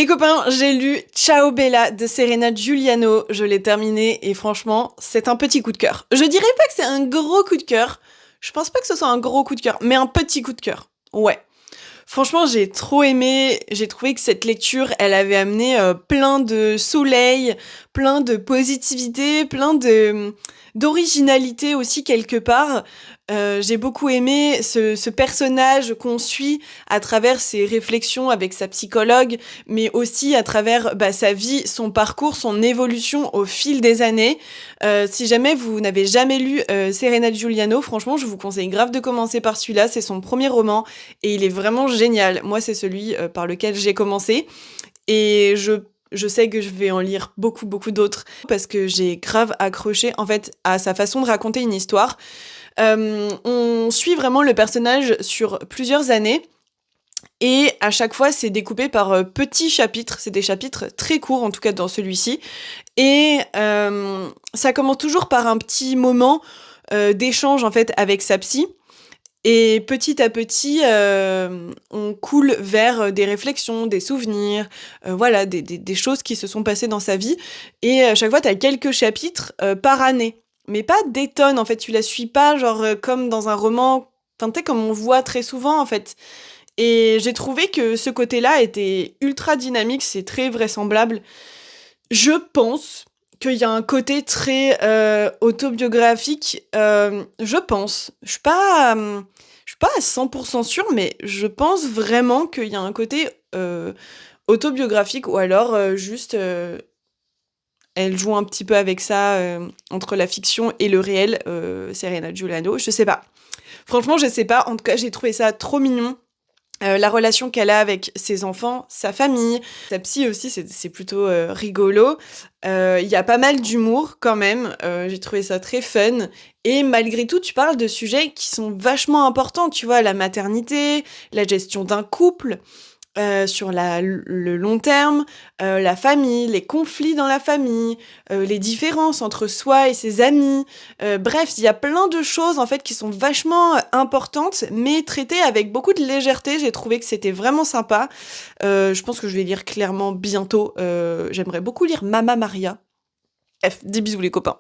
Les copains, j'ai lu Ciao Bella de Serena Giuliano. Je l'ai terminé et franchement, c'est un petit coup de cœur. Je dirais pas que c'est un gros coup de cœur. Je pense pas que ce soit un gros coup de cœur, mais un petit coup de cœur. Ouais. Franchement, j'ai trop aimé. J'ai trouvé que cette lecture, elle avait amené plein de soleil, plein de positivité, plein de d'originalité aussi quelque part. J'ai beaucoup aimé ce personnage qu'on suit à travers ses réflexions avec sa psychologue, mais aussi à travers sa vie, son parcours, son évolution au fil des années. Si jamais vous n'avez jamais lu Serena Giuliano, franchement, je vous conseille grave de commencer par celui-là. C'est son premier roman et il est vraiment génial. Moi, c'est celui par lequel j'ai commencé et je sais que je vais en lire beaucoup, beaucoup d'autres parce que j'ai grave accroché en fait à sa façon de raconter une histoire. On suit vraiment le personnage sur plusieurs années et à chaque fois c'est découpé par petits chapitres. C'est des chapitres très courts, en tout cas dans celui-ci. Et ça commence toujours par un petit moment d'échange en fait avec sa psy. Et petit à petit, on coule vers des réflexions, des souvenirs, voilà, des choses qui se sont passées dans sa vie. Et à chaque fois, tu as quelques chapitres par année. Mais pas des tonnes, en fait. Tu la suis pas, genre, comme dans un roman, enfin, tu sais, comme on voit très souvent, en fait. Et j'ai trouvé que ce côté-là était ultra dynamique, c'est très vraisemblable. Je pense qu'il y a un côté très autobiographique. Je pense. Je suis pas à 100% sûre, mais je pense vraiment qu'il y a un côté autobiographique ou alors juste elle joue un petit peu avec ça entre la fiction et le réel. Serena Giuliano, je sais pas. Franchement, je sais pas. En tout cas, j'ai trouvé ça trop mignon. La relation qu'elle a avec ses enfants, sa famille, sa psy aussi, c'est plutôt rigolo. Il y a pas mal d'humour quand même. J'ai trouvé ça très fun. Et malgré tout, tu parles de sujets qui sont vachement importants. Tu vois, la maternité, la gestion d'un couple, sur le long terme, la famille, les conflits dans la famille, les différences entre soi et ses amis. Bref, il y a plein de choses en fait qui sont vachement importantes, mais traitées avec beaucoup de légèreté. J'ai trouvé que c'était vraiment sympa. Je pense que je vais lire clairement bientôt. J'aimerais beaucoup lire Mama Maria. Bref, des bisous les copains.